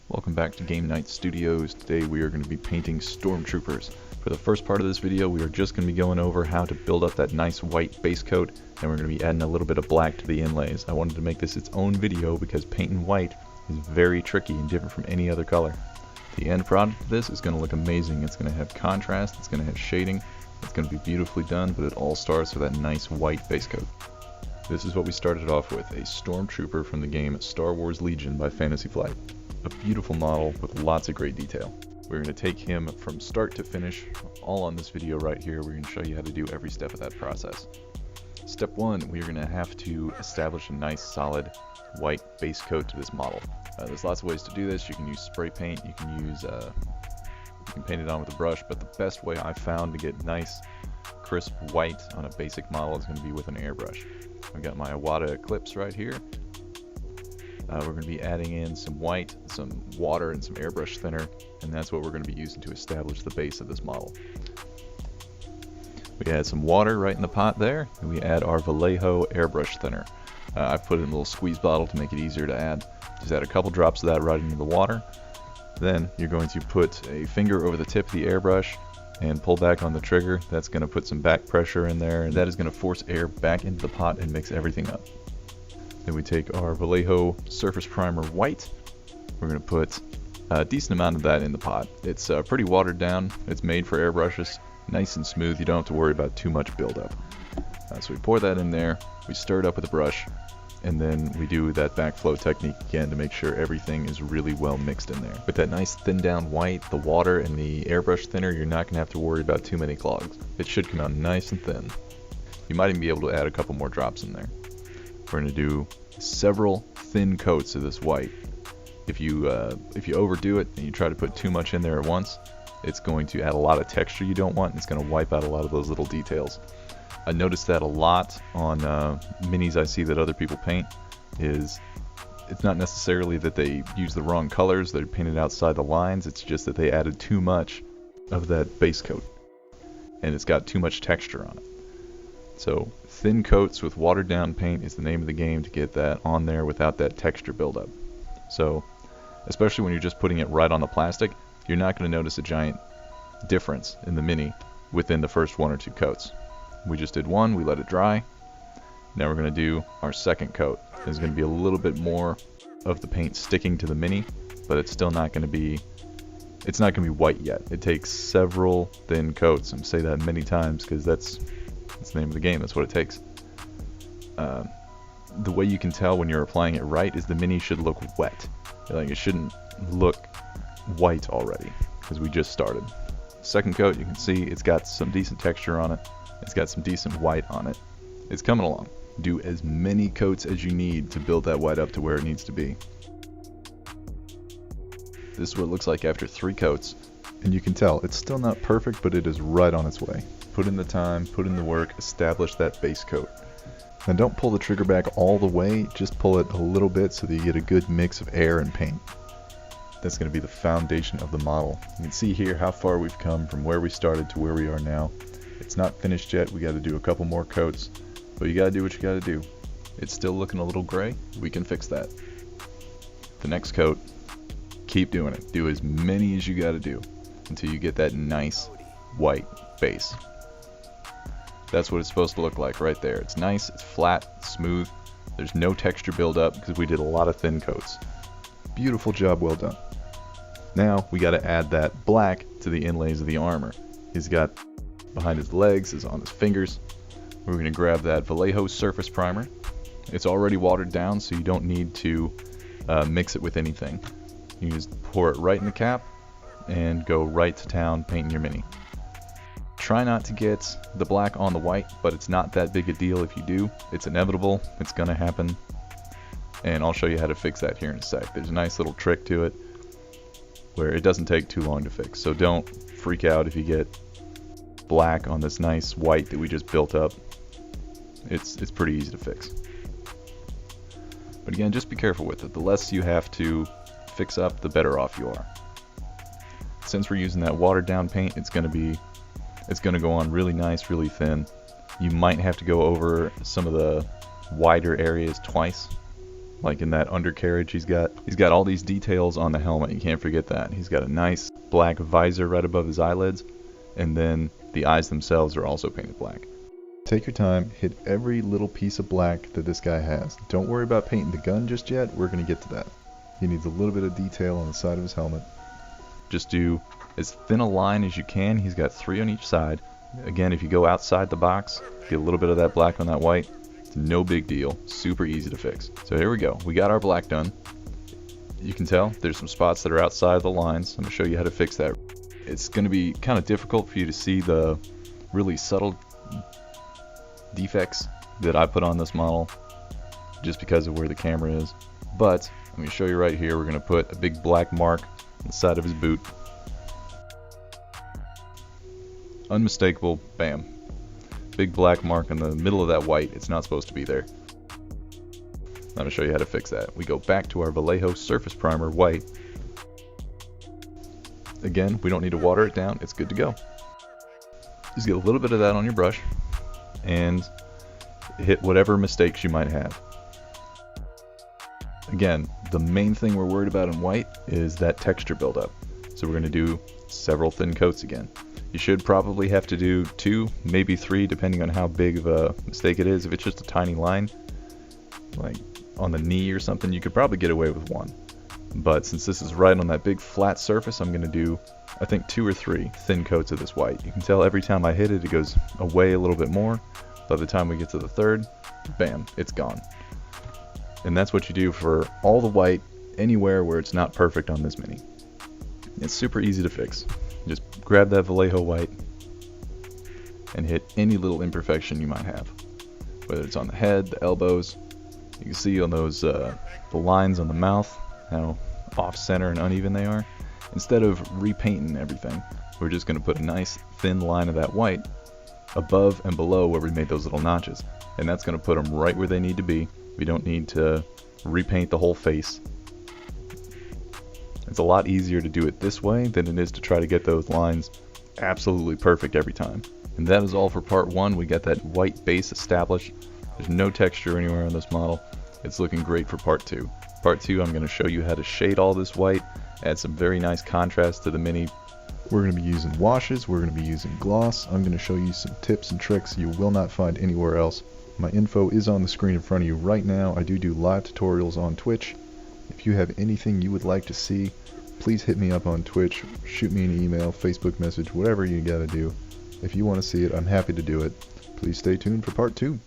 Welcome back to Game Night Studios. Today we are going to be painting Stormtroopers. For the first part of this video we are just going to be going over how to build up that nice white base coat, and we're going to be adding a little bit of black to the inlays. I wanted to make this its own video because painting white is very tricky and different from any other color. The end product of this is going to look amazing. It's going to have contrast, it's going to have shading, it's going to be beautifully done, but it all starts with that nice white base coat. This is what we started off with, a Stormtrooper from the game Star Wars Legion by Fantasy Flight. A beautiful model with lots of great detail. We're going to take him from start to finish, all on this video right here. We're going to show you how to do every step of that process. Step 1, we're going to have to establish a nice solid white base coat to this model. There's lots of ways to do this. You can use spray paint, you can use you can paint it on with a brush, but the best way I've found to get nice crisp white on a basic model is going to be with an airbrush. I've got my Iwata Eclipse right here. We're going to be adding in some white, some water, and some airbrush thinner, and that's what we're going to be using to establish the base of this model. We add some water right in the pot there, and we add our Vallejo airbrush thinner. I've put it in a little squeeze bottle to make it easier to add. Just add a couple drops of that right into the water. Then you're going to put a finger over the tip of the airbrush and pull back on the trigger. That's going to put some back pressure in there, and that is going to force air back into the pot and mix everything up. Then we take our Vallejo Surface Primer White. We're going to put a decent amount of that in the pot. It's pretty watered down. It's made for airbrushes. Nice and smooth. You don't have to worry about too much buildup. So we pour that in there. We stir it up with a brush. And then we do that backflow technique again to make sure everything is really well mixed in there. With that nice thin down white, the water, and the airbrush thinner, you're not going to have to worry about too many clogs. It should come out nice and thin. You might even be able to add a couple more drops in there. We're going to do several thin coats of this white. If you overdo it and you try to put too much in there at once, it's going to add a lot of texture you don't want, and it's going to wipe out a lot of those little details. I noticed that a lot on minis I see that other people paint. It's not necessarily that they use the wrong colors, they're painted outside the lines, it's just that they added too much of that base coat and it's got too much texture on it. So thin coats with watered down paint is the name of the game to get that on there without that texture buildup. So especially when you're just putting it right on the plastic, you're not going to notice a giant difference in the mini within the first one or two coats. We just did one, we let it dry. Now we're going to do our second coat. There's going to be a little bit more of the paint sticking to the mini, but it's still not going to be, it's not going to be white yet. It takes several thin coats. I'm say that many times because that's the name of the game. That's what it takes. The way you can tell when you're applying it right is the mini should look wet. Like it shouldn't look white already because we just started. Second coat, you can see it's got some decent texture on it. It's got some decent white on it. It's coming along. Do as many coats as you need to build that white up to where it needs to be. This is what it looks like after 3 coats. And you can tell it's still not perfect, but it is right on its way. Put in the time, put in the work, establish that base coat. Now don't pull the trigger back all the way, just pull it a little bit so that you get a good mix of air and paint. That's going to be the foundation of the model. You can see here how far we've come from where we started to where we are now. It's not finished yet, we got to do a couple more coats, but you got to do what you got to do. It's still looking a little gray, we can fix that. The next coat, keep doing it. Do as many as you got to do until you get that nice white base. That's what it's supposed to look like right there. It's nice, it's flat, it's smooth, there's no texture buildup because we did a lot of thin coats. Beautiful job, well done. Now we got to add that black to the inlays of the armor. He's got behind his legs, is on his fingers. We're going to grab that Vallejo Surface Primer. It's already watered down, so you don't need to mix it with anything. You just pour it right in the cap and go right to town painting your mini. Try not to get the black on the white, but it's not that big a deal if you do. It's inevitable, it's going to happen, and I'll show you how to fix that here in a sec. There's a nice little trick to it where it doesn't take too long to fix, so don't freak out if you get black on this nice white that we just built up. It's pretty easy to fix. But again, just be careful with it. The less you have to fix up, the better off you are. Since we're using that watered down paint, it's going to go on really nice, really thin. You might have to go over some of the wider areas twice like in that undercarriage he's got all these details on the helmet. You can't forget that. He's got a nice black visor right above his eyelids, and then the eyes themselves are also painted black. Take your time, hit every little piece of black that this guy has. Don't worry about painting the gun just yet, we're going to get to that. He needs a little bit of detail on the side of his helmet. Just do as thin a line as you can. He's got 3 on each side. Again, if you go outside the box, get a little bit of that black on that white, it's no big deal, super easy to fix. So here we go, we got our black done. You can tell there's some spots that are outside the lines. I'm going to show you how to fix that. It's going to be kind of difficult for you to see the really subtle defects that I put on this model just because of where the camera is. But let me show you right here. We're going to put a big black mark on the side of his boot. Unmistakable, bam. Big black mark in the middle of that white. It's not supposed to be there. I'm going to show you how to fix that. We go back to our Vallejo surface primer white. Again, we don't need to water it down. It's good to go. Just get a little bit of that on your brush and hit whatever mistakes you might have. Again, the main thing we're worried about in white is that texture buildup. So we're going to do several thin coats again. You should probably have to do 2, maybe 3, depending on how big of a mistake it is. If it's just a tiny line, like on the knee or something, you could probably get away with 1. But since this is right on that big flat surface, I'm going to do, I think, 2 or 3 thin coats of this white. You can tell every time I hit it, it goes away a little bit more. By the time we get to the 3rd, bam, it's gone. And that's what you do for all the white anywhere where it's not perfect on this Mini. It's super easy to fix. Just grab that Vallejo white and hit any little imperfection you might have. Whether it's on the head, the elbows. You can see on those the lines on the mouth, how off-center and uneven they are. Instead of repainting everything, we're just going to put a nice thin line of that white above and below where we made those little notches. And that's going to put them right where they need to be. We don't need to repaint the whole face. It's a lot easier to do it this way than it is to try to get those lines absolutely perfect every time. And that is all for part 1. We got that white base established. There's no texture anywhere on this model. It's looking great for part 2. Part 2, I'm going to show you how to shade all this white, add some very nice contrast to the Mini. We're going to be using washes, we're going to be using gloss. I'm going to show you some tips and tricks you will not find anywhere else. My info is on the screen in front of you right now. I do live tutorials on Twitch. If you have anything you would like to see, please hit me up on Twitch, shoot me an email, Facebook message, whatever you gotta do. If you want to see it, I'm happy to do it. Please stay tuned for part 2.